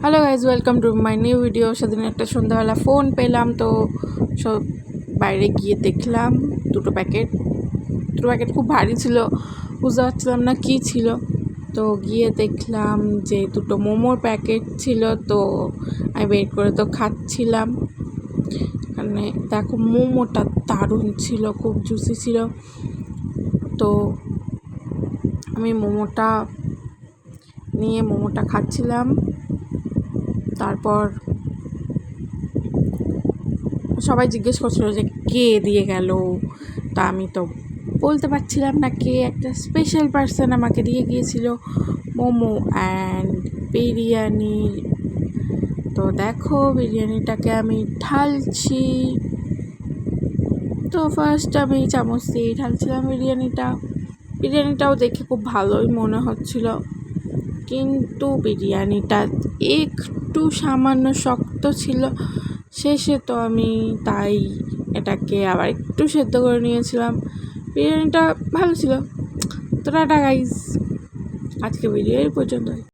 Hello guys, welcome to my new video. সেদিন একটা সন্ধ্যাবেলা ফোন পেলাম, তো সব বাইরে গিয়ে দেখলাম দুটো প্যাকেট খুব ভারী ছিল, বুঝতে পারছিলাম না কী ছিল। তো গিয়ে দেখলাম যে দুটো মোমোর প্যাকেট ছিল। তো আমি বের করে তো খাচ্ছিলাম। মানে দেখো, মোমোটা দারুণ ছিল, খুব জুসি ছিল। তো আমি মোমোটা খাচ্ছিলাম। তারপর সবাই জিজ্ঞেস করছিল যে কে দিয়ে গেল, তা আমি তো বলতে পারছিলাম না কে। একটা স্পেশাল পার্সন আমাকে দিয়ে গিয়েছিল মোমো অ্যান্ড বিরিয়ানি। তো দেখো, বিরিয়ানিটাকে আমি ঢালছি। তো ফার্স্ট আমি চামচ দিয়ে ঢালছিলাম বিরিয়ানিটাও দেখে খুব ভালোই মনে হচ্ছিল, কিন্তু বিরিয়ানিটা একটু সামান্য শক্ত ছিল শেষে। তো আমি তাই এটাকে আবার একটু সেদ্ধ করে নিয়েছিলাম। বিরিয়ানিটা ভালো ছিল। তো টাটা গাইস, আজকে ভিডিও এই পর্যন্ত।